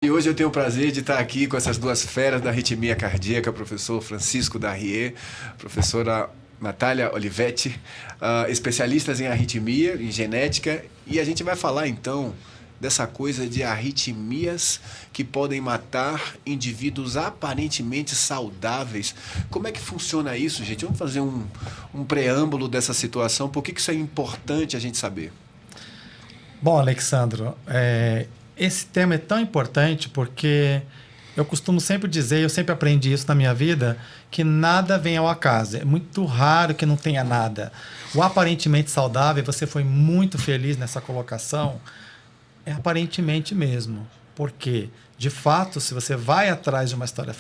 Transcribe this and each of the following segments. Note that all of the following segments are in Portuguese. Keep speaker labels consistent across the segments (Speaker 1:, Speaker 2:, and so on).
Speaker 1: E hoje eu tenho o prazer de estar aqui com essas duas feras da arritmia cardíaca, professor Francisco Darrier, professora Natália Olivetti, especialistas em arritmia, em genética, e a gente vai falar então dessa coisa de arritmias que podem matar indivíduos aparentemente saudáveis. Como é que funciona isso, gente? Vamos fazer um preâmbulo dessa situação, por que isso é importante a gente saber?
Speaker 2: Bom, Alexandro, esse tema é tão importante porque eu costumo sempre dizer, eu sempre aprendi isso na minha vida, que nada vem ao acaso. É muito raro que não tenha nada. O aparentemente saudável, você foi muito feliz nessa colocação, é aparentemente mesmo. Porque, de fato, se você vai atrás de uma história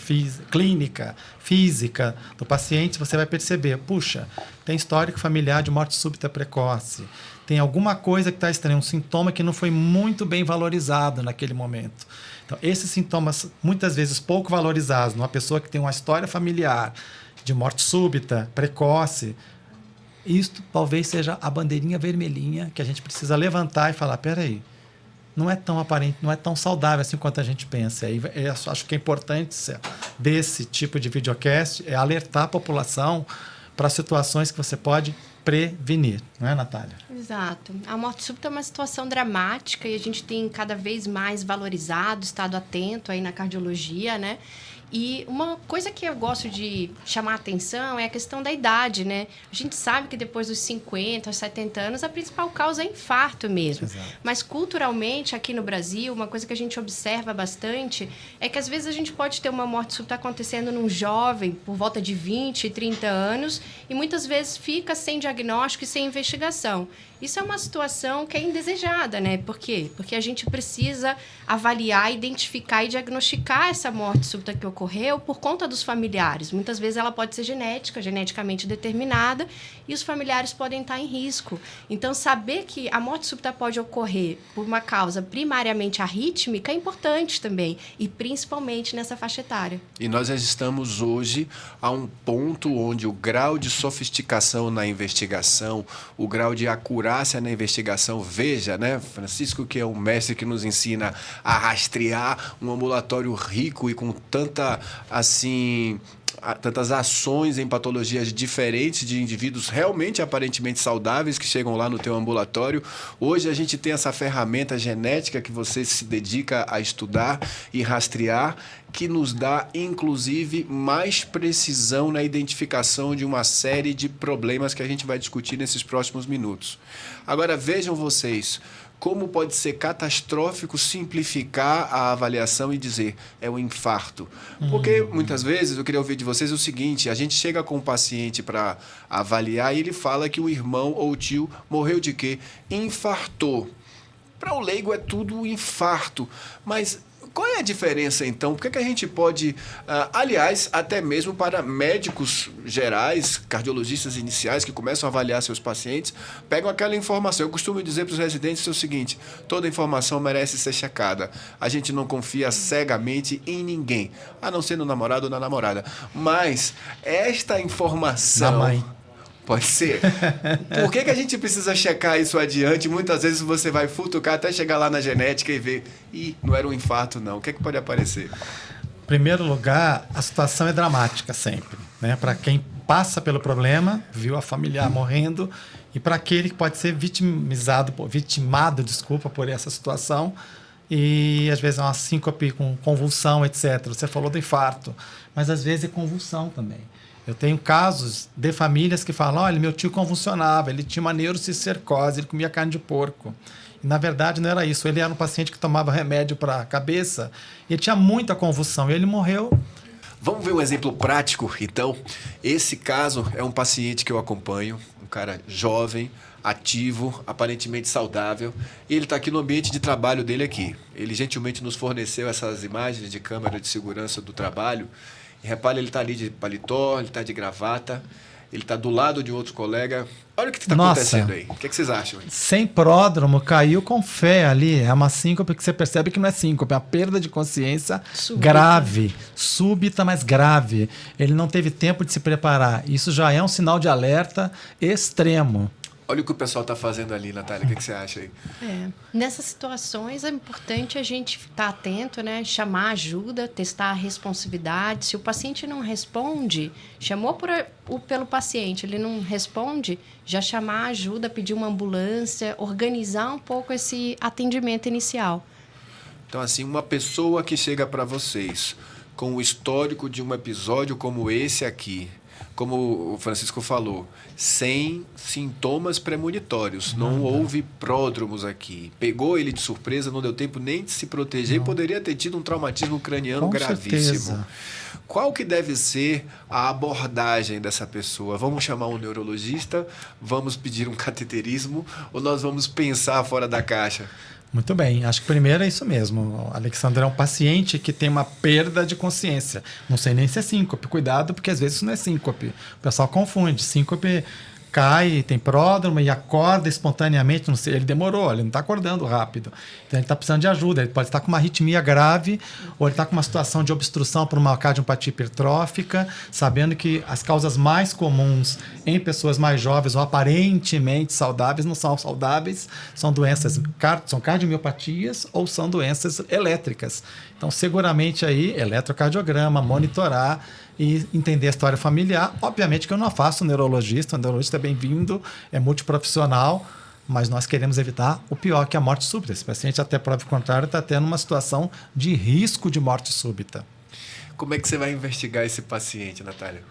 Speaker 2: clínica, física do paciente, você vai perceber, puxa, tem histórico familiar de morte súbita precoce, tem alguma coisa que está estranha, um sintoma que não foi muito bem valorizado naquele momento. Então, esses sintomas, muitas vezes pouco valorizados, numa pessoa que tem uma história familiar de morte súbita, precoce, isto talvez seja a bandeirinha vermelhinha que a gente precisa levantar e falar, peraí, não é tão aparente, não é tão saudável assim quanto a gente pensa. E eu acho que é importante desse tipo de videocast é alertar a população para situações que você pode prevenir, não é, Natália?
Speaker 3: Exato. A morte súbita é uma situação dramática e a gente tem cada vez mais valorizado, estado atento aí na cardiologia, né? E uma coisa que eu gosto de chamar a atenção é a questão da idade, né? A gente sabe que depois dos 50, 70 anos, a principal causa é infarto mesmo.
Speaker 2: Exato.
Speaker 3: Mas culturalmente, aqui no Brasil, uma coisa que a gente observa bastante é que às vezes a gente pode ter uma morte súbita acontecendo num jovem por volta de 20, 30 anos e muitas vezes fica sem diagnóstico e sem investigação. Isso é uma situação que é indesejada, né? Por quê? Porque a gente precisa avaliar, identificar e diagnosticar essa morte súbita que ocorreu por conta dos familiares. Muitas vezes ela pode ser genética, geneticamente determinada, e os familiares podem estar em risco. Então, saber que a morte súbita pode ocorrer por uma causa primariamente arrítmica é importante também, e principalmente nessa faixa etária.
Speaker 1: E nós já estamos hoje a um ponto onde o grau de sofisticação na investigação, o grau de acurácia na investigação, veja, né, Francisco, que é um mestre que nos ensina a rastrear um ambulatório rico e com tantas ações em patologias diferentes de indivíduos realmente aparentemente saudáveis que chegam lá no teu ambulatório. Hoje a gente tem essa ferramenta genética que você se dedica a estudar e rastrear, que nos dá, inclusive, mais precisão na identificação de uma série de problemas que a gente vai discutir nesses próximos minutos. Agora, vejam vocês, como pode ser catastrófico simplificar a avaliação e dizer é um infarto. Porque, muitas vezes, eu queria ouvir de vocês o seguinte, a gente chega com um paciente para avaliar e ele fala que o irmão ou o tio morreu de quê? Infartou. Para o leigo é tudo infarto, mas qual é a diferença, então? Por que a gente pode, aliás, até mesmo para médicos gerais, cardiologistas iniciais que começam a avaliar seus pacientes, pegam aquela informação. Eu costumo dizer para os residentes o seguinte, toda informação merece ser checada. A gente não confia cegamente em ninguém, a não ser no namorado ou na namorada. Mas esta informação...
Speaker 2: Na mãe.
Speaker 1: Pode ser. Por que a gente precisa checar isso adiante? Muitas vezes você vai futucar até chegar lá na genética e ver, não era um infarto não. O que pode aparecer?
Speaker 2: Em primeiro lugar, a situação é dramática sempre, né? Para quem passa pelo problema, viu a familiar morrendo, e para aquele que pode ser vitimado por essa situação, e às vezes é uma síncope com convulsão, etc. Você falou do infarto, mas às vezes é convulsão também. Eu tenho casos de famílias que falam, olha, meu tio convulsionava, ele tinha uma neurocicercose, ele comia carne de porco. E, na verdade, não era isso. Ele era um paciente que tomava remédio para a cabeça e ele tinha muita convulsão e ele morreu.
Speaker 1: Vamos ver um exemplo prático, então. Esse caso é um paciente que eu acompanho, um cara jovem, ativo, aparentemente saudável. E ele está aqui no ambiente de trabalho dele aqui. Ele gentilmente nos forneceu essas imagens de câmera de segurança do trabalho. E repare, ele está ali de paletó, ele está de gravata, ele está do lado de outro colega. Olha o que está acontecendo aí. O que vocês acham?
Speaker 2: Sem pródromo, caiu com fé ali. É uma síncope que você percebe que não é síncope, é uma perda de consciência grave. Súbita, mas grave. Ele não teve tempo de se preparar. Isso já é um sinal de alerta extremo.
Speaker 1: Olha o que o pessoal está fazendo ali, Natália. O que você acha aí?
Speaker 3: Nessas situações é importante a gente estar atento, né? Chamar ajuda, testar a responsividade. Se o paciente não responde, chamou pelo paciente, ele não responde, já chamar ajuda, pedir uma ambulância, organizar um pouco esse atendimento inicial.
Speaker 1: Então, assim, uma pessoa que chega para vocês com o histórico de um episódio como esse aqui, como o Francisco falou, sem sintomas premonitórios, não houve pródromos aqui. Pegou ele de surpresa, não deu tempo nem de se proteger e poderia ter tido um traumatismo craniano
Speaker 2: Com
Speaker 1: gravíssimo.
Speaker 2: certeza.
Speaker 1: Qual que deve ser a abordagem dessa pessoa? Vamos chamar um neurologista? Vamos pedir um cateterismo? Ou nós vamos pensar fora da caixa?
Speaker 2: Muito bem, acho que primeiro é isso mesmo. O Alexandre é um paciente que tem uma perda de consciência. Não sei nem se é síncope. Cuidado, porque às vezes isso não é síncope. O pessoal confunde. Síncope cai, tem pródromo e acorda espontaneamente. Não sei, ele demorou, ele não está acordando rápido. Então ele está precisando de ajuda. Ele pode estar com uma arritmia grave ou ele está com uma situação de obstrução por uma cardiopatia hipertrófica, sabendo que as causas mais comuns em pessoas mais jovens ou aparentemente saudáveis não são saudáveis, são doenças, são cardiomiopatias ou são doenças elétricas. Então, seguramente aí, eletrocardiograma, monitorar e entender a história familiar. Obviamente que eu não faço neurologista, o neurologista é bem-vindo, é multiprofissional, mas nós queremos evitar o pior, que é a morte súbita. Esse paciente, até prova contrária, está tendo uma situação de risco de morte súbita.
Speaker 1: Como é que você vai investigar esse paciente, Natália?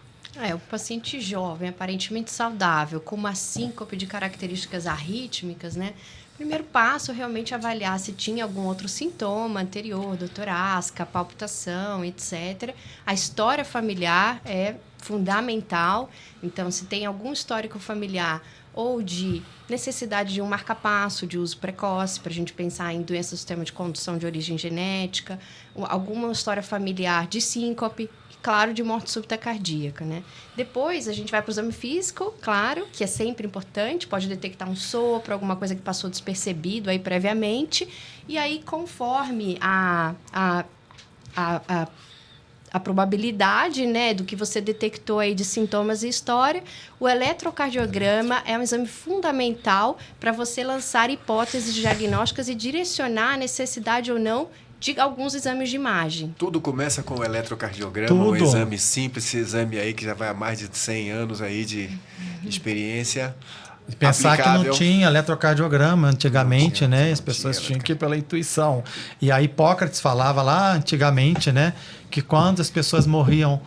Speaker 3: O paciente jovem, aparentemente saudável, com uma síncope de características arrítmicas, né? Primeiro passo, realmente avaliar se tinha algum outro sintoma anterior, dor torácica, palpitação, etc. A história familiar é fundamental. Então, se tem algum histórico familiar ou de necessidade de um marca-passo de uso precoce, para a gente pensar em doenças do sistema de condução de origem genética, alguma história familiar de síncope, claro, de morte súbita cardíaca, né? Depois, a gente vai para o exame físico, claro, que é sempre importante, pode detectar um sopro, alguma coisa que passou despercebido aí previamente, e aí, conforme a probabilidade, né, do que você detectou aí de sintomas e história, o eletrocardiograma é um exame fundamental para você lançar hipóteses diagnósticas e direcionar a necessidade ou não de alguns exames de imagem.
Speaker 1: Tudo começa com o eletrocardiograma,
Speaker 2: Tudo.
Speaker 1: um exame simples, esse exame aí que já vai há mais de 100 anos aí de experiência.
Speaker 2: Pensar
Speaker 1: aplicável.
Speaker 2: que não tinha eletrocardiograma antigamente,
Speaker 1: Não tinha,
Speaker 2: né?
Speaker 1: não
Speaker 2: As pessoas
Speaker 1: tinha
Speaker 2: tinham que ir pela intuição. E a Hipócrates falava lá antigamente, né? Que quando as pessoas morriam,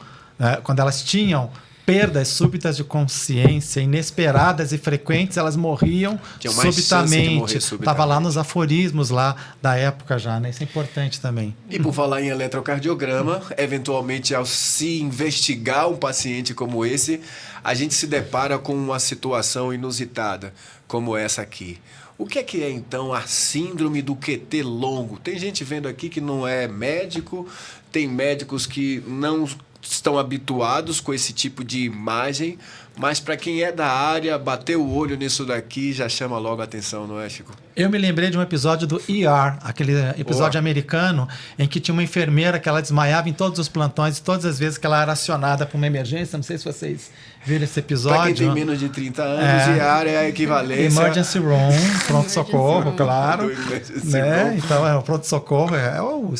Speaker 2: quando elas tinham perdas súbitas de consciência, inesperadas e frequentes, elas morriam
Speaker 1: Tinham mais chance de morrer
Speaker 2: subitamente.
Speaker 1: subitamente.
Speaker 2: Estava lá nos aforismos lá da época já, né? Isso é importante também.
Speaker 1: E por falar em eletrocardiograma, eventualmente ao se investigar um paciente como esse, a gente se depara com uma situação inusitada, como essa aqui. O que é então a síndrome do QT longo? Tem gente vendo aqui que não é médico, tem médicos que não estão habituados com esse tipo de imagem, mas para quem é da área, bater o olho nisso daqui já chama logo a atenção, não é, Chico?
Speaker 2: Eu me lembrei de um episódio do ER, aquele episódio americano, em que tinha uma enfermeira que ela desmaiava em todos os plantões, todas as vezes que ela era acionada para uma emergência. Não sei se vocês viram esse episódio.
Speaker 1: Para quem tem menos de 30 anos, ER é a equivalência...
Speaker 2: Emergency Room, pronto-socorro, claro.
Speaker 1: Do emergency
Speaker 2: Né?
Speaker 1: room.
Speaker 2: Então, o pronto-socorro é o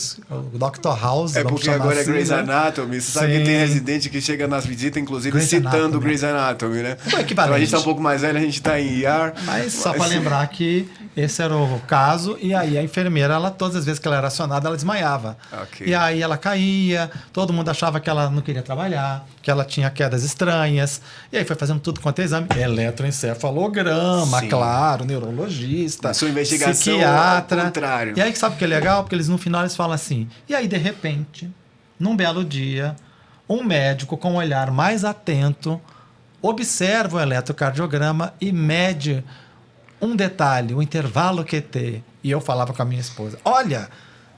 Speaker 2: Dr. House.
Speaker 1: É
Speaker 2: vamos
Speaker 1: porque
Speaker 2: chamar
Speaker 1: agora é
Speaker 2: assim,
Speaker 1: Grey's
Speaker 2: né?
Speaker 1: Anatomy. Você sabe que
Speaker 2: Sim.
Speaker 1: tem residente que chega nas visitas, inclusive,
Speaker 2: Grey's
Speaker 1: citando
Speaker 2: Anatomy.
Speaker 1: Grey's Anatomy, né?
Speaker 2: O equivalente.
Speaker 1: Então a gente tá um pouco mais velho, a gente tá em ER.
Speaker 2: Mas só para lembrar que esse era o caso, e aí a enfermeira, ela, todas as vezes que ela era acionada, ela desmaiava.
Speaker 1: Ok.
Speaker 2: E aí ela caía, todo mundo achava que ela não queria trabalhar, que ela tinha quedas estranhas. E aí foi fazendo tudo quanto é exame. Eletroencefalograma,
Speaker 1: Sim.
Speaker 2: claro, neurologista,
Speaker 1: Sua investigação
Speaker 2: psiquiatra.
Speaker 1: ao contrário.
Speaker 2: E aí sabe o que é legal? Porque eles no final eles falam assim, e aí de repente, num belo dia, um médico com um olhar mais atento observa o eletrocardiograma e mede um detalhe, o intervalo QT. E eu falava com a minha esposa, olha,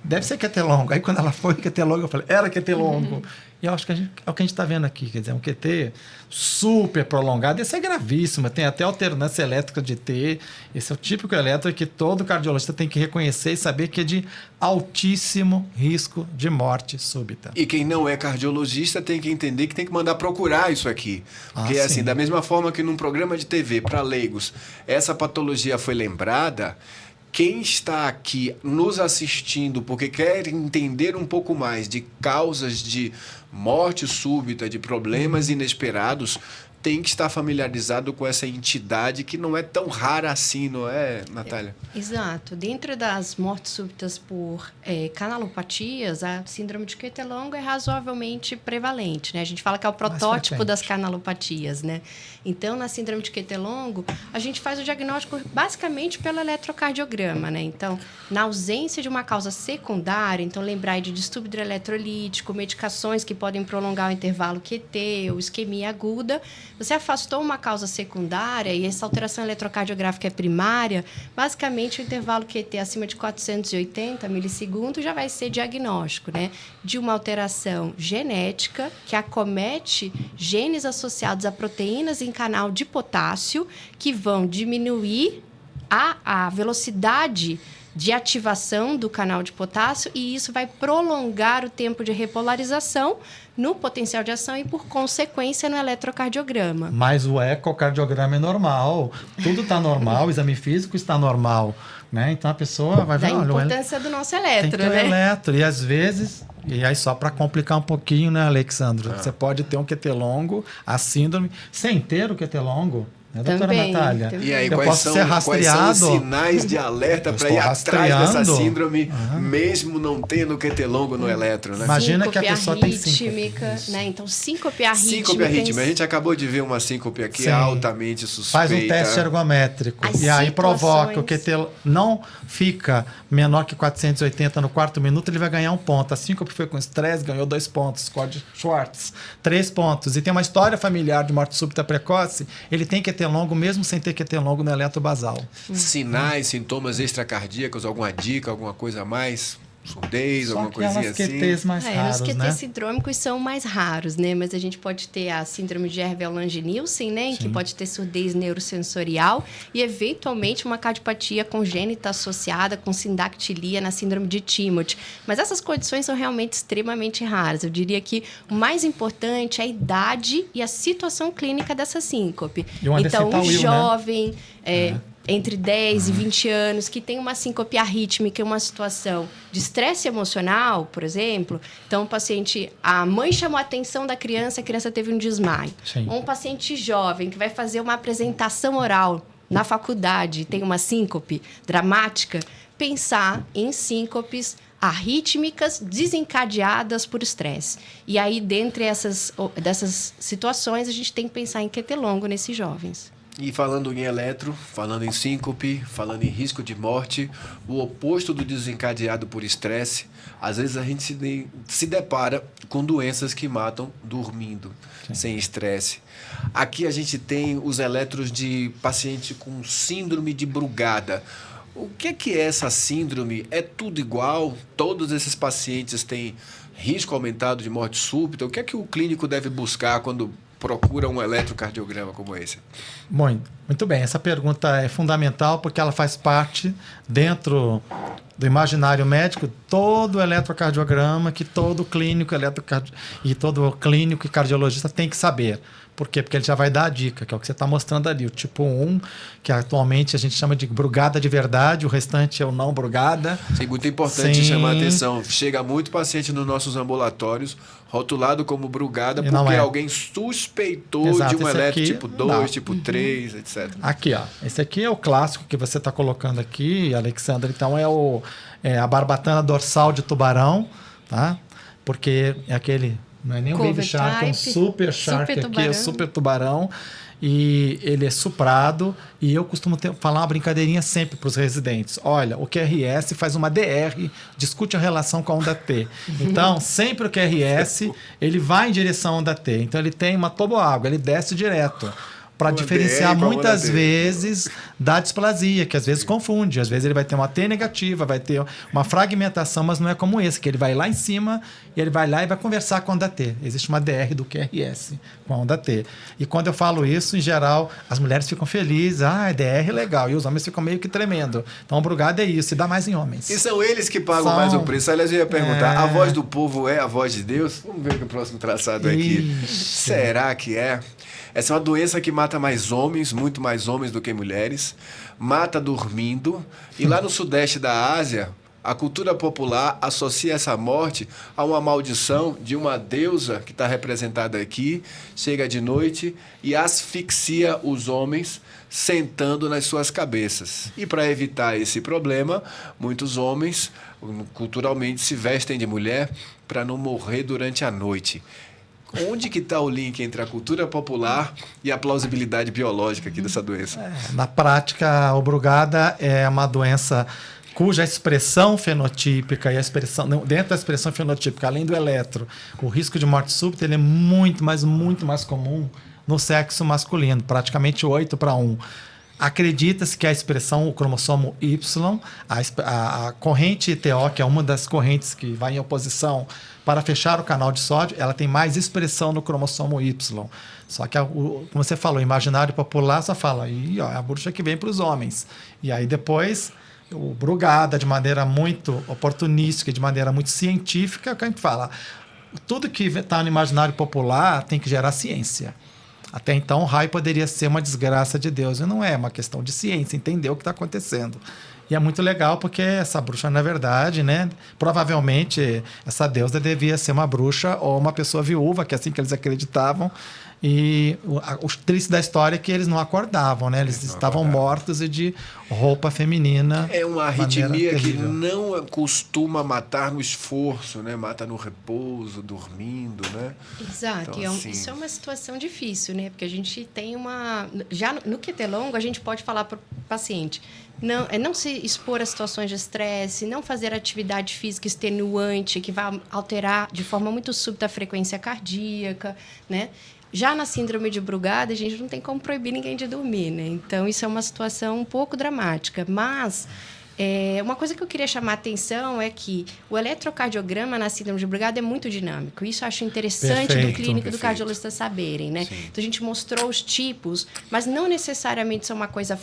Speaker 2: deve ser QT longo. Aí quando ela foi QT longo, eu falei, era QT longo. E eu acho que é o que a gente está vendo aqui, quer dizer, um QT super prolongado. Esse é gravíssimo, tem até alternância elétrica de T. Esse é o típico elétrico que todo cardiologista tem que reconhecer e saber que é de altíssimo risco de morte súbita.
Speaker 1: E quem não é cardiologista tem que entender que tem que mandar procurar isso aqui. Porque, assim, da mesma forma que num programa de TV para leigos, essa patologia foi lembrada, quem está aqui nos assistindo porque quer entender um pouco mais de causas de morte súbita, de problemas inesperados, tem que estar familiarizado com essa entidade que não é tão rara assim, não é, Natália?
Speaker 3: Exato. Dentro das mortes súbitas por canalopatias, a síndrome de QT longo é razoavelmente prevalente, né? A gente fala que é o protótipo das canalopatias, né? Então, na síndrome de QT longo, a gente faz o diagnóstico basicamente pelo eletrocardiograma, né? Então, na ausência de uma causa secundária, então lembrar aí de distúrbio hidroeletrolítico, medicações que podem prolongar o intervalo QT ou isquemia aguda, você afastou uma causa secundária e essa alteração eletrocardiográfica é primária, basicamente o intervalo QT acima de 480 milissegundos já vai ser diagnóstico, né? De uma alteração genética que acomete genes associados a proteínas em canal de potássio que vão diminuir a velocidade de ativação do canal de potássio e isso vai prolongar o tempo de repolarização no potencial de ação e, por consequência, no eletrocardiograma.
Speaker 2: Mas o ecocardiograma é normal, tudo está normal, o exame físico está normal, né? Então a pessoa vai ver...
Speaker 3: Da importância do nosso eletro,
Speaker 2: tem que ter
Speaker 3: né?
Speaker 2: eletro, e às vezes... E aí, só para complicar um pouquinho, né, Alexandro? Você pode ter um QT longo, a síndrome, sem ter o QT longo, né, doutora
Speaker 3: Também,
Speaker 2: Natália?
Speaker 3: também.
Speaker 1: E aí,
Speaker 2: eu posso ser rastreado.
Speaker 1: quais são os sinais de alerta para ir atrás dessa síndrome,
Speaker 2: Uhum.
Speaker 1: mesmo não tendo QT longo no eletro, né?
Speaker 2: Imagina que a pessoa tem
Speaker 3: arrítmica, né? Então, síncope arrítmica.
Speaker 1: Síncope arrítmica. A gente acabou de ver uma síncope aqui
Speaker 2: Sim.
Speaker 1: altamente suspeita.
Speaker 2: Faz um teste ergométrico.
Speaker 3: As
Speaker 2: E aí provoca
Speaker 3: situações-
Speaker 2: o QT não fica menor que 480 no quarto minuto, ele vai ganhar um ponto. A síncope foi com estresse, ganhou 2 pontos. Score de Schwartz, 3 pontos. E tem uma história familiar de morte súbita precoce, ele tem QT longo mesmo sem ter QT longo no eletrobasal.
Speaker 1: Sinais, sintomas extracardíacos, alguma dica, alguma coisa a mais? Surdez,
Speaker 2: Só
Speaker 1: alguma coisinha
Speaker 2: aquelas
Speaker 1: assim?
Speaker 2: QTs mais
Speaker 3: Os
Speaker 2: raros,
Speaker 3: QTs
Speaker 2: né?
Speaker 3: sindrômicos são mais raros, né? Mas a gente pode ter a síndrome de Hervé-Lange-Nielsen, né? Em que pode ter surdez neurosensorial e, eventualmente, uma cardiopatia congênita associada com sindactilia na síndrome de Timothy. Mas essas condições são realmente extremamente raras. Eu diria que o mais importante é a idade e a situação clínica dessa síncope.
Speaker 2: E uma
Speaker 3: Então, um
Speaker 2: Deceta Will, né?
Speaker 3: jovem... entre 10 e 20 anos, que tem uma síncope arrítmica e uma situação de estresse emocional, por exemplo. Então, o paciente, a mãe chamou a atenção da criança, a criança teve um desmaio.
Speaker 2: Sim.
Speaker 3: Ou um paciente jovem que vai fazer uma apresentação oral na faculdade, tem uma síncope dramática, pensar em síncopes arrítmicas desencadeadas por estresse. E aí, dentre dessas situações, a gente tem que pensar em QT longo nesses jovens.
Speaker 1: E falando em eletro, falando em síncope, falando em risco de morte, o oposto do desencadeado por estresse, às vezes a gente se depara com doenças que matam dormindo, sem estresse. Aqui a gente tem os eletros de paciente com síndrome de Brugada. O que é essa síndrome? É tudo igual? Todos esses pacientes têm risco aumentado de morte súbita? O que é que o clínico deve buscar quando procura um eletrocardiograma como esse?
Speaker 2: Muito bem. Essa pergunta é fundamental porque ela faz parte dentro do imaginário médico, todo eletrocardiograma que todo clínico e todo clínico e cardiologista tem que saber. Por quê? Porque ele já vai dar a dica, que é o que você está mostrando ali. O tipo 1, que atualmente a gente chama de brugada de verdade, o restante é o não brugada.
Speaker 1: Sim, muito importante
Speaker 2: Sim.
Speaker 1: chamar a atenção. Chega muito paciente nos nossos ambulatórios rotulado como brugada
Speaker 2: E não
Speaker 1: porque
Speaker 2: é.
Speaker 1: alguém suspeitou
Speaker 2: Exato,
Speaker 1: de um
Speaker 2: esse
Speaker 1: eletro
Speaker 2: aqui
Speaker 1: tipo
Speaker 2: não dá.
Speaker 1: 2, tipo 3, etc.
Speaker 2: Aqui, ó. Esse aqui é o clássico que você está colocando aqui, Alexandre. Então, a barbatana dorsal de tubarão, tá? Porque é aquele... Não é nem um
Speaker 3: Cover
Speaker 2: baby shark, é um
Speaker 3: type,
Speaker 2: super shark
Speaker 3: super
Speaker 2: aqui, é
Speaker 3: tubarão.
Speaker 2: super tubarão. E ele é suprado. E eu costumo falar uma brincadeirinha sempre para os residentes. Olha, o QRS faz uma DR, discute a relação com a onda T. Então, sempre o QRS, ele vai em direção à onda T. Então, ele tem uma toboágua, ele desce direto. para
Speaker 1: Uma
Speaker 2: diferenciar
Speaker 1: DR com a
Speaker 2: muitas
Speaker 1: onda D.
Speaker 2: vezes da displasia, que às vezes confunde. Às vezes ele vai ter uma T negativa, vai ter uma fragmentação, mas não é como esse, que ele vai lá em cima e ele vai lá e vai conversar com a onda T. Existe uma DR do QRS com a onda T. E quando eu falo isso, em geral, as mulheres ficam felizes. Ah, DR é legal. E os homens ficam meio que tremendo. Então, o Brugada é isso, e dá mais em homens.
Speaker 1: E são eles que pagam
Speaker 2: São.
Speaker 1: mais o preço. Aliás, eu ia perguntar,
Speaker 2: É.
Speaker 1: a voz do povo é a voz de Deus? Vamos ver o próximo traçado aqui.
Speaker 2: Ixi.
Speaker 1: Será que é? Essa é uma doença que mata mais homens, muito mais homens do que mulheres. Mata dormindo. E lá no sudeste da Ásia, a cultura popular associa essa morte a uma maldição de uma deusa que está representada aqui, chega de noite e asfixia os homens sentando nas suas cabeças. E para evitar esse problema, muitos homens culturalmente se vestem de mulher para não morrer durante a noite. Onde que está o link entre a cultura popular e a plausibilidade biológica aqui dessa doença?
Speaker 2: Na prática, o Brugada é uma doença cuja expressão fenotípica e a expressão dentro da expressão fenotípica, além do eletro, o risco de morte súbita ele é muito mais comum no sexo masculino, praticamente 8:1. Acredita-se que a expressão, o cromossomo Y, a corrente TO, que é uma das correntes que vai em oposição para fechar o canal de sódio, ela tem mais expressão no cromossomo Y. Só que, como você falou, o imaginário popular só fala, é a bruxa que vem para os homens. E aí depois, o Brugada, de maneira muito oportunística, de maneira muito científica, é o que a gente fala. Tudo que está no imaginário popular tem que gerar ciência. Até então, o raio poderia ser uma desgraça de Deus. E não é uma questão de ciência, entender o que está acontecendo. E é muito legal porque essa bruxa, na verdade, né, provavelmente essa deusa devia ser uma bruxa ou uma pessoa viúva, que é assim que eles acreditavam. E o triste da história é que eles não acordavam, né? Eles estavam mortos e de roupa feminina.
Speaker 1: É uma arritmia que
Speaker 2: terrível.
Speaker 1: não costuma matar no esforço, né? Mata no repouso, dormindo, né?
Speaker 3: Exato,
Speaker 1: Então,
Speaker 3: e
Speaker 1: assim,
Speaker 3: isso é uma situação difícil, né? Porque a gente tem uma... Já no QT longo, a gente pode falar para o paciente, não se expor a situações de estresse, não fazer atividade física extenuante, que vai alterar de forma muito súbita a frequência cardíaca, né? Já na síndrome de Brugada, a gente não tem como proibir ninguém de dormir, né? Então, isso é uma situação um pouco dramática. Mas, uma coisa que eu queria chamar a atenção é que o eletrocardiograma na síndrome de Brugada é muito dinâmico. Isso eu acho interessante
Speaker 2: Perfeito,
Speaker 3: do clínico e do
Speaker 1: perfeito.
Speaker 3: cardiologista saberem, né?
Speaker 1: Sim.
Speaker 3: Então, a gente mostrou os tipos, mas não necessariamente são uma coisa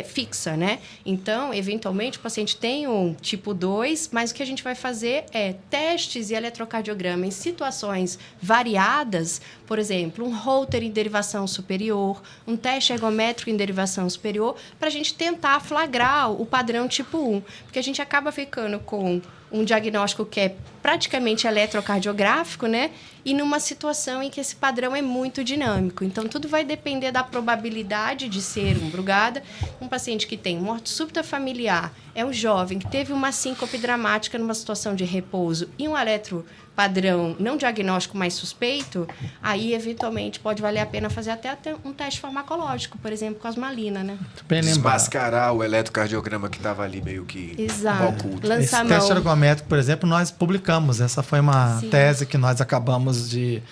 Speaker 3: fixa, né? Então, eventualmente, o paciente tem um tipo 2, mas o que a gente vai fazer é testes e eletrocardiograma em situações variadas, por exemplo, um Holter em derivação superior, um teste ergométrico em derivação superior, para a gente tentar flagrar o padrão tipo 1, porque a gente acaba ficando com um diagnóstico que é praticamente eletrocardiográfico, né? E numa situação em que esse padrão é muito dinâmico. Então, tudo vai depender da probabilidade de ser um Brugada. Um paciente que tem morte súbita familiar, é um jovem que teve uma síncope dramática numa situação de repouso e um eletropadrão não diagnóstico mais suspeito, aí, eventualmente, pode valer a pena fazer até um teste farmacológico, por exemplo, com asmalina, né?
Speaker 2: Muito bem lembrado.
Speaker 1: desmascarar o eletrocardiograma que estava ali meio que
Speaker 3: Exato.
Speaker 1: oculto.
Speaker 3: Lançar
Speaker 2: Esse
Speaker 3: a
Speaker 2: teste
Speaker 3: mão.
Speaker 2: ergométrico, por exemplo, nós publicamos. Essa foi uma
Speaker 3: Sim.
Speaker 2: tese que nós acabamos de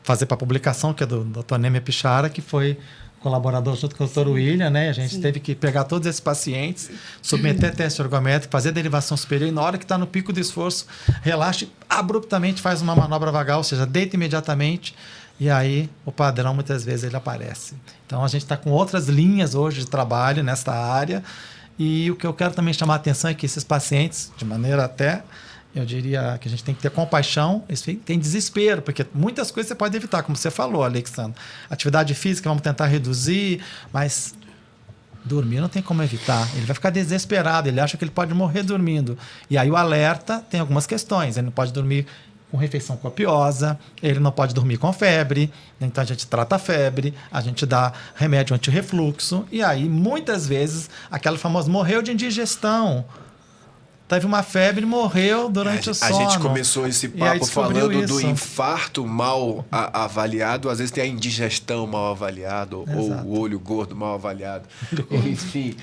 Speaker 2: fazer para publicação, que é do Dr. Neme Pichara, que foi colaborador junto com o Dr. William, né? A gente teve que pegar todos esses pacientes, submeter teste ergométrico, fazer derivação superior e na hora que está no pico do esforço, relaxe abruptamente, faz uma manobra vagal, ou seja, deita imediatamente e aí o padrão muitas vezes ele aparece. Então a gente está com outras linhas hoje de trabalho nesta área e o que eu quero também chamar a atenção é que esses pacientes, de maneira até eu diria que a gente tem que ter compaixão, tem desespero, porque muitas coisas você pode evitar, como você falou, Alexandre. Atividade física, vamos tentar reduzir, mas dormir não tem como evitar. Ele vai ficar desesperado, ele acha que ele pode morrer dormindo. E aí o alerta tem algumas questões. Ele não pode dormir com refeição copiosa, ele não pode dormir com febre, então a gente trata a febre, a gente dá remédio anti-refluxo, e aí muitas vezes aquela famosa morreu de indigestão. Teve uma febre e morreu durante o sono.
Speaker 1: A gente começou esse
Speaker 2: E aí
Speaker 1: papo
Speaker 2: descobriu
Speaker 1: falando do
Speaker 2: isso.
Speaker 1: infarto mal avaliado, às vezes tem a indigestão mal avaliada, ou
Speaker 2: Exato.
Speaker 1: o olho gordo mal avaliado. Enfim,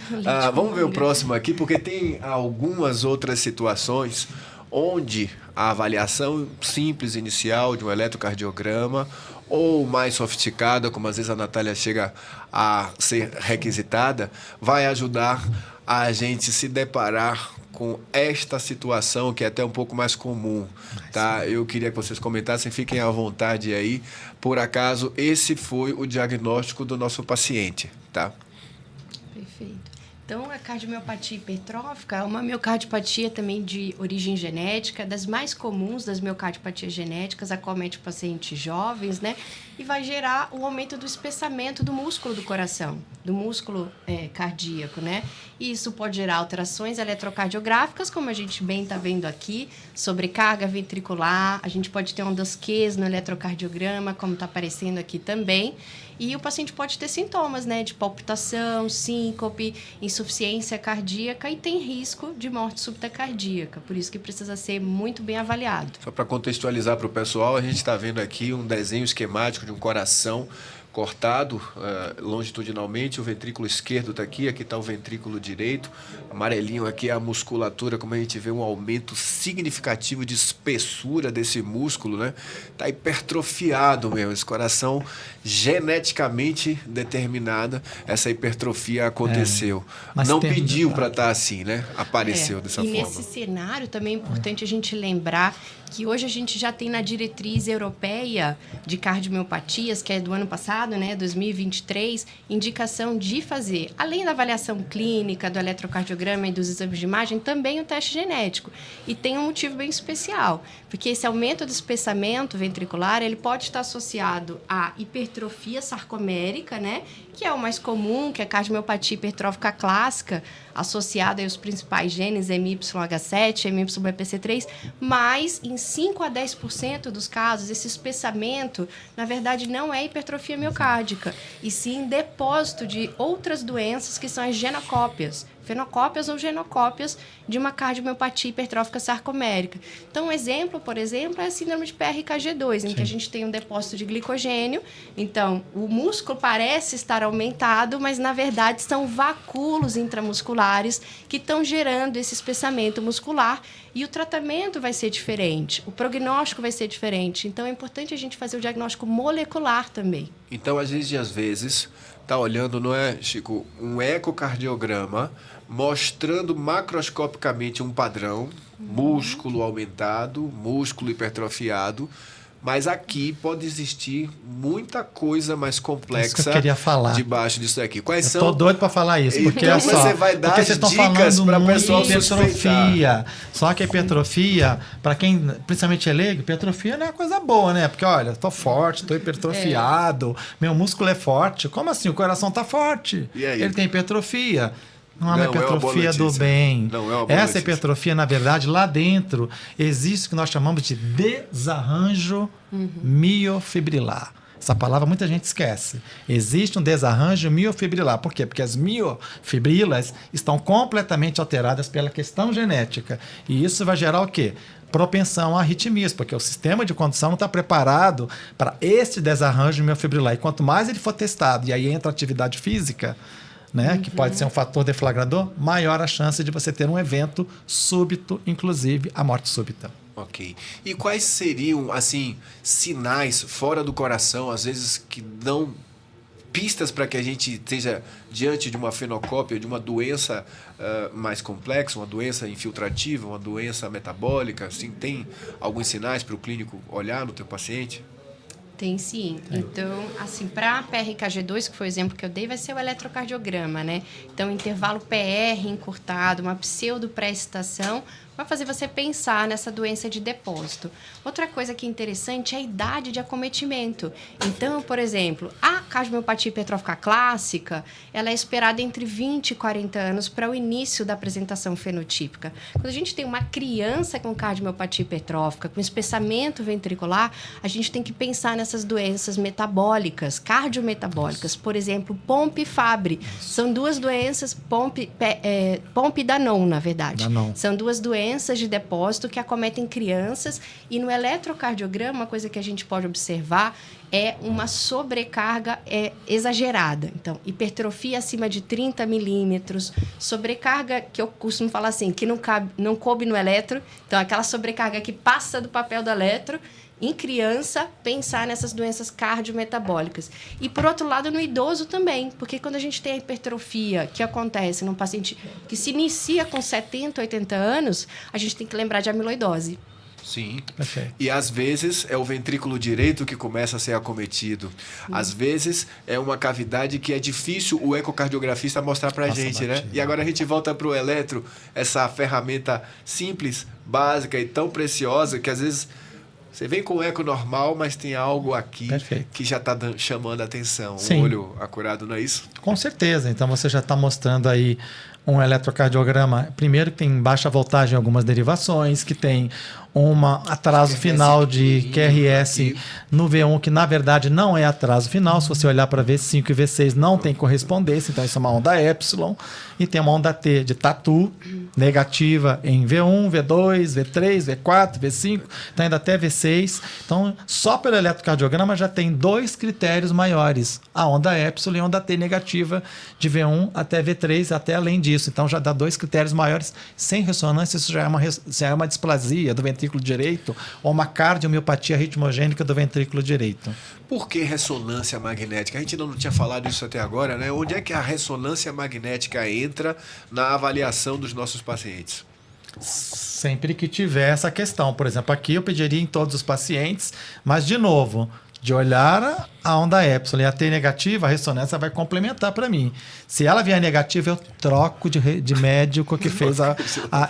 Speaker 1: vamos ver o próximo aqui, porque tem algumas outras situações onde a avaliação simples inicial de um eletrocardiograma ou mais sofisticada, como às vezes a Natália chega a ser requisitada, vai ajudar a gente se deparar com esta situação que é até um pouco mais comum, tá? Eu queria que vocês comentassem, fiquem à vontade aí. Por acaso, esse foi o diagnóstico do nosso paciente, tá?
Speaker 3: Perfeito. Então, a cardiomiopatia hipertrófica é uma miocardiopatia também de origem genética, das mais comuns das miocardiopatias genéticas, acomete pacientes jovens, né? E vai gerar o aumento do espessamento do músculo do coração, do músculo cardíaco, né? E isso pode gerar alterações eletrocardiográficas, como a gente bem está vendo aqui, sobrecarga ventricular, a gente pode ter endosquês no eletrocardiograma, como está aparecendo aqui também. E o paciente pode ter sintomas, né, de palpitação, síncope, insuficiência cardíaca e tem risco de morte súbita cardíaca. Por isso que precisa ser muito bem avaliado.
Speaker 1: Só para contextualizar para o pessoal, a gente está vendo aqui um desenho esquemático de um coração cortado longitudinalmente, o ventrículo esquerdo está aqui está o ventrículo direito, amarelinho aqui é a musculatura, como a gente vê um aumento significativo de espessura desse músculo, né? Está hipertrofiado mesmo, esse coração geneticamente determinada, essa hipertrofia aconteceu. Não pediu para estar assim, né? Apareceu dessa forma.
Speaker 3: E nesse cenário também é importante a gente lembrar que hoje a gente já tem na diretriz europeia de cardiomiopatias, que é do ano passado, né, 2023, indicação de fazer, além da avaliação clínica, do eletrocardiograma e dos exames de imagem, também o teste genético. E tem um motivo bem especial, porque esse aumento do espessamento ventricular, ele pode estar associado à hipertrofia sarcomérica, né, que é o mais comum, que é a cardiomiopatia hipertrófica clássica, associada aos principais genes MYH7, MYBPC3, mas em 5 a 10% dos casos, esse espessamento, na verdade, não é hipertrofia miocárdica, e sim depósito de outras doenças que são as genocópias, fenocópias ou genocópias de uma cardiomiopatia hipertrófica sarcomérica. Então, um exemplo, por exemplo, é a síndrome de PRKG2, em que a gente tem um depósito de glicogênio. Então, o músculo parece estar aumentado, mas, na verdade, são vacúolos intramusculares que estão gerando esse espessamento muscular e o tratamento vai ser diferente, o prognóstico vai ser diferente. Então, é importante a gente fazer o diagnóstico molecular também.
Speaker 1: Então, às vezes, está olhando, não é, Chico, um ecocardiograma mostrando macroscopicamente um padrão, músculo aumentado, músculo hipertrofiado, mas aqui pode existir muita coisa mais complexa
Speaker 2: isso que eu queria falar.
Speaker 1: Debaixo disso aqui. Quais
Speaker 2: eu
Speaker 1: são?
Speaker 2: Tô doido para falar isso, porque
Speaker 1: então,
Speaker 2: é só,
Speaker 1: você vai dar
Speaker 2: porque
Speaker 1: as
Speaker 2: vocês estão
Speaker 1: dicas
Speaker 2: falando
Speaker 1: para o
Speaker 2: muito
Speaker 1: pessoal
Speaker 2: de hipertrofia. Só que a hipertrofia, para quem principalmente é leigo, hipertrofia não é uma coisa boa, né? Porque olha, tô forte, tô hipertrofiado, meu músculo é forte. Como assim? O coração tá forte.
Speaker 1: E aí?
Speaker 2: Ele tem hipertrofia. Não é uma
Speaker 1: Não,
Speaker 2: hipertrofia
Speaker 1: é uma boa
Speaker 2: do bem.
Speaker 1: Não é uma boa
Speaker 2: Essa
Speaker 1: notícia.
Speaker 2: hipertrofia, na verdade, lá dentro, existe o que nós chamamos de desarranjo miofibrilar. Essa palavra muita gente esquece. Existe um desarranjo miofibrilar. Por quê? Porque as miofibrilas estão completamente alteradas pela questão genética. E isso vai gerar o quê? Propensão a arritmias, porque o sistema de condução não está preparado para esse desarranjo miofibrilar. E quanto mais ele for testado, e aí entra a atividade física, né, que pode ser um fator deflagrador, maior a chance de você ter um evento súbito, inclusive a morte súbita.
Speaker 1: Ok. E quais seriam, assim, sinais fora do coração, às vezes, que dão pistas para que a gente esteja diante de uma fenocópia, de uma doença mais complexa, uma doença infiltrativa, uma doença metabólica? Assim, tem alguns sinais para o clínico olhar no teu paciente?
Speaker 3: Tem sim. Então, assim, para PRKG2, que foi o exemplo que eu dei, vai ser o eletrocardiograma, né? Então, intervalo PR encurtado, uma pseudo-pré-excitação, vai fazer você pensar nessa doença de depósito. Outra coisa que é interessante é a idade de acometimento. Então, por exemplo, a cardiomiopatia hipertrófica clássica, ela é esperada entre 20 e 40 anos para o início da apresentação fenotípica. Quando a gente tem uma criança com cardiomiopatia hipertrófica, com espessamento ventricular, a gente tem que pensar nessas doenças metabólicas, cardiometabólicas. Por exemplo, POMP e FABRI. São duas doenças, POMP e Danon, na verdade.
Speaker 2: Danon.
Speaker 3: São duas doenças de depósito que acometem crianças e no eletrocardiograma, uma coisa que a gente pode observar é uma sobrecarga exagerada. Então, hipertrofia acima de 30 milímetros, sobrecarga que eu costumo falar assim, que não coube no eletro, então aquela sobrecarga que passa do papel do eletro, em criança, pensar nessas doenças cardiometabólicas. E, por outro lado, no idoso também, porque quando a gente tem a hipertrofia que acontece num paciente que se inicia com 70, 80 anos, a gente tem que lembrar de amiloidose.
Speaker 1: Sim.
Speaker 2: Perfeito.
Speaker 1: E às vezes é o ventrículo direito que começa a ser acometido. Às vezes é uma cavidade que é difícil o ecocardiografista mostrar pra gente, né? E agora a gente volta pro eletro, essa ferramenta simples, básica e tão preciosa que às vezes você vem com o eco normal, mas tem algo aqui que já está chamando a atenção.
Speaker 2: Sim.
Speaker 1: Um olho acurado, não é isso?
Speaker 2: Com certeza. Então, você já está mostrando aí um eletrocardiograma, primeiro que tem baixa voltagem em algumas derivações, que tem um atraso final de QRS no V1, que na verdade não é atraso final. Se você olhar para V5 e V6, não tem correspondência, então isso é uma onda epsilon. E tem uma onda T de tatu, negativa em V1, V2, V3, V4, V5, então ainda até V6. Então, só pelo eletrocardiograma já tem 2 critérios maiores, a onda epsilon e a onda T negativa de V1 até V3, até além disso. Então, já dá 2 critérios maiores. Sem ressonância, isso já é uma displasia do ventrículo direito ou uma cardiomiopatia ritmogênica do ventrículo direito.
Speaker 1: Por que ressonância magnética? A gente ainda não tinha falado isso até agora, né? Onde é que a ressonância magnética entra na avaliação dos nossos pacientes?
Speaker 2: Sempre que tiver essa questão. Por exemplo, aqui eu pediria em todos os pacientes, mas de novo, de olhar a onda epsilon e a T negativa, a ressonância vai complementar para mim. Se ela vier negativa, eu troco de médico que fez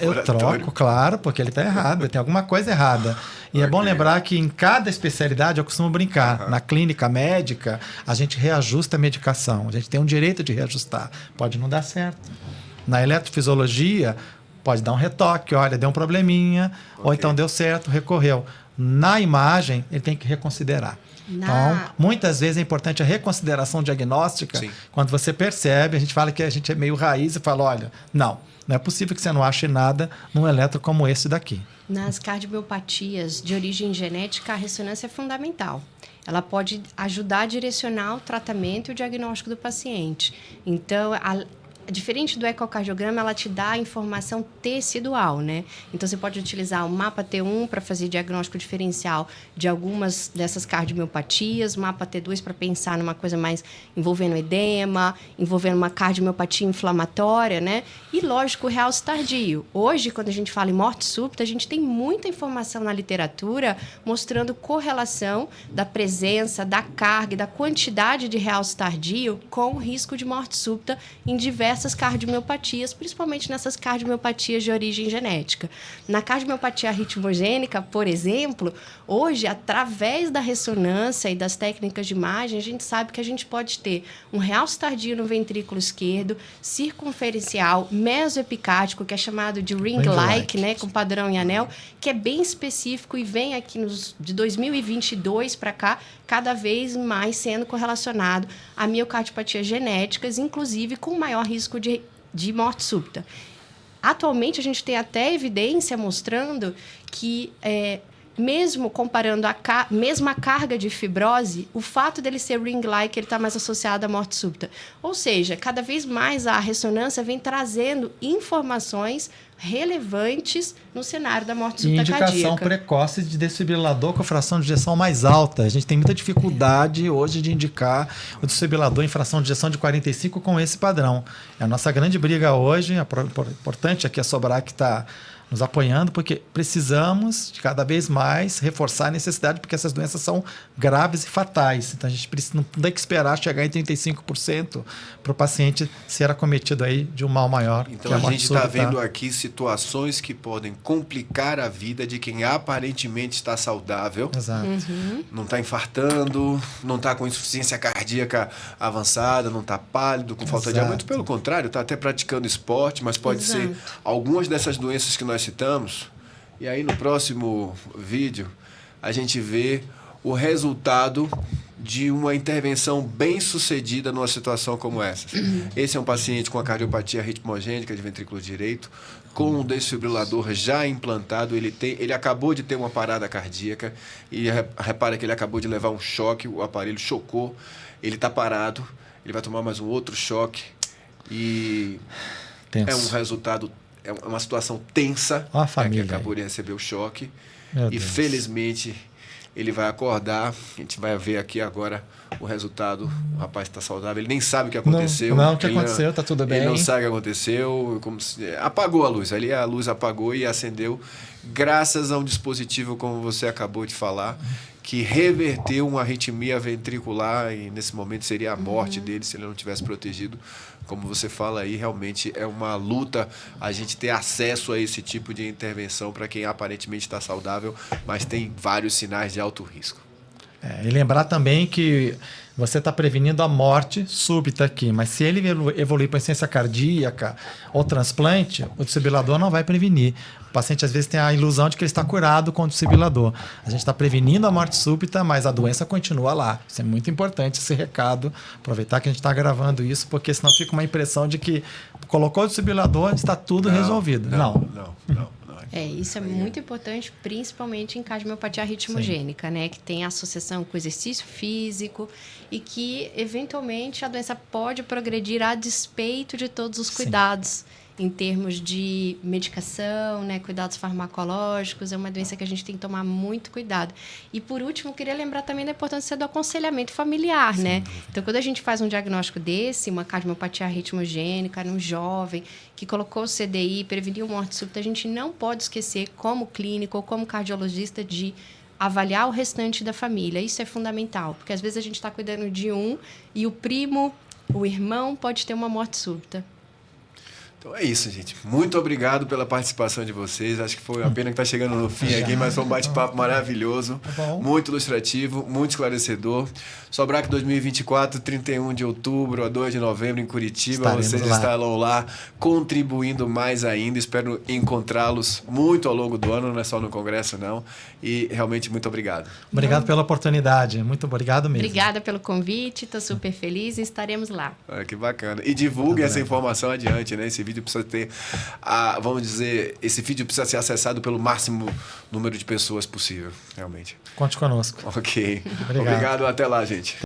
Speaker 2: eu troco, claro, porque ele está errado, tem alguma coisa errada. E é bom lembrar que em cada especialidade, eu costumo brincar, na clínica médica, a gente reajusta a medicação, a gente tem um direito de reajustar. Pode não dar certo. Na eletrofisiologia, pode dar um retoque, olha, deu um probleminha, ou então deu certo, recorreu. Na imagem, ele tem que reconsiderar. Então, muitas vezes é importante a reconsideração diagnóstica. Sim. Quando você percebe, a gente fala que a gente é meio raiz e fala, olha, não é possível que você não ache nada num eletro como esse daqui.
Speaker 3: Nas cardiomiopatias de origem genética, a ressonância é fundamental. Ela pode ajudar a direcionar o tratamento e o diagnóstico do paciente. Então, diferente do ecocardiograma, ela te dá a informação tecidual, né? Então, você pode utilizar o mapa T1 para fazer diagnóstico diferencial de algumas dessas cardiomiopatias, o mapa T2 para pensar numa coisa mais envolvendo edema, envolvendo uma cardiomiopatia inflamatória, né? E, lógico, o realce tardio. Hoje, quando a gente fala em morte súbita, a gente tem muita informação na literatura mostrando correlação da presença, da carga e da quantidade de realce tardio com o risco de morte súbita em diversas cardiomiopatias, principalmente nessas cardiomiopatias de origem genética. Na cardiomiopatia ritmogênica, por exemplo, hoje, através da ressonância e das técnicas de imagem, a gente sabe que a gente pode ter um realce tardio no ventrículo esquerdo, circunferencial, mesoepicárdico, que é chamado de ring-like, né, com padrão em anel, que é bem específico e vem aqui de 2022 para cá, cada vez mais sendo correlacionado a miocardiopatias genéticas, inclusive com maior risco de morte súbita. Atualmente, a gente tem até evidência mostrando que, mesmo comparando a mesma carga de fibrose, o fato dele ser ring-like, ele está mais associado à morte súbita. Ou seja, cada vez mais a ressonância vem trazendo informações relevantes no cenário da morte súbita cardíaca.
Speaker 2: Indicação precoce de desfibrilador com fração de ejeção mais alta. A gente tem muita dificuldade hoje de indicar o desfibrilador em fração de ejeção de 45 com esse padrão. É a nossa grande briga hoje, é importante aqui a Sobrac que está nos apoiando, porque precisamos de cada vez mais reforçar a necessidade, porque essas doenças são graves e fatais. Então, a gente não tem que esperar chegar em 35% para o paciente ser acometido aí de um mal maior.
Speaker 1: Então, a gente está vendo aqui situações que podem complicar a vida de quem aparentemente está saudável.
Speaker 2: Exato.
Speaker 1: Não está infartando, não está com insuficiência cardíaca avançada, não está pálido, com falta de ar. Muito pelo contrário, está até praticando esporte, mas pode ser algumas dessas doenças que nós citamos. E aí, no próximo vídeo, a gente vê o resultado de uma intervenção bem sucedida numa situação como essa. Esse é um paciente com a cardiopatia ritmogênica de ventrículo direito, com um desfibrilador já implantado. Ele acabou de ter uma parada cardíaca e repara que ele acabou de levar um choque, o aparelho chocou, ele está parado, ele vai tomar mais um outro choque e
Speaker 2: Tenso.
Speaker 1: é um resultado, é uma situação tensa,
Speaker 2: Ó a família
Speaker 1: que acabou de receber o choque.
Speaker 2: Meu
Speaker 1: E
Speaker 2: Deus.
Speaker 1: felizmente ele vai acordar, a gente vai ver aqui agora o resultado. O rapaz está saudável, ele nem sabe o que aconteceu.
Speaker 2: Não, o que
Speaker 1: Ele
Speaker 2: aconteceu, tá tudo bem.
Speaker 1: Ele não sabe o que aconteceu, apagou a luz. Ali a luz apagou e acendeu, graças a um dispositivo, como você acabou de falar, que reverteu uma arritmia ventricular e nesse momento seria a morte dele se ele não tivesse protegido. Como você fala aí, realmente é uma luta a gente ter acesso a esse tipo de intervenção para quem aparentemente está saudável, mas tem vários sinais de alto risco.
Speaker 2: E lembrar também que você está prevenindo a morte súbita aqui, mas se ele evoluir para insuficiência cardíaca ou transplante, o desfibrilador não vai prevenir. O paciente às vezes tem a ilusão de que ele está curado com o desfibrilador. A gente está prevenindo a morte súbita, mas a doença continua lá. Isso é muito importante, esse recado. Aproveitar que a gente está gravando isso, porque senão fica uma impressão de que colocou o desfibrilador, está tudo resolvido. Não.
Speaker 3: Isso é muito importante, principalmente em cardiopatia ritmogênica, né? Que tem associação com exercício físico e que, eventualmente, a doença pode progredir a despeito de todos os cuidados em termos de medicação, né? Cuidados farmacológicos. É uma doença que a gente tem que tomar muito cuidado. E, por último, queria lembrar também da importância do aconselhamento familiar, né? Então, quando a gente faz um diagnóstico desse, uma cardiopatia ritmogênica num jovem que colocou o CDI, preveniu morte súbita, a gente não pode esquecer, como clínico ou como cardiologista, de avaliar o restante da família. Isso é fundamental, porque às vezes a gente está cuidando de um e o primo, o irmão, pode ter uma morte súbita.
Speaker 1: Então é isso, gente. Muito obrigado pela participação de vocês. Acho que foi uma pena que está chegando no fim aqui, mas foi um bate-papo maravilhoso, muito ilustrativo, muito esclarecedor. Sobrac 2024, 31 de outubro a 2 de novembro em Curitiba.
Speaker 2: Estaremos
Speaker 1: Vocês
Speaker 2: lá.
Speaker 1: estarão lá contribuindo mais ainda. Espero encontrá-los muito ao longo do ano, não é só no congresso, não. E realmente muito obrigado.
Speaker 2: Obrigado pela oportunidade. Muito obrigado mesmo.
Speaker 3: Obrigada pelo convite, estou super feliz e estaremos lá.
Speaker 1: Olha que bacana. E divulguem essa informação adiante, né? Esse vídeo precisa ter, vamos dizer, esse vídeo precisa ser acessado pelo máximo número de pessoas possível, realmente.
Speaker 2: Conte conosco.
Speaker 1: Ok.
Speaker 2: Obrigado.
Speaker 1: Obrigado, até lá, gente.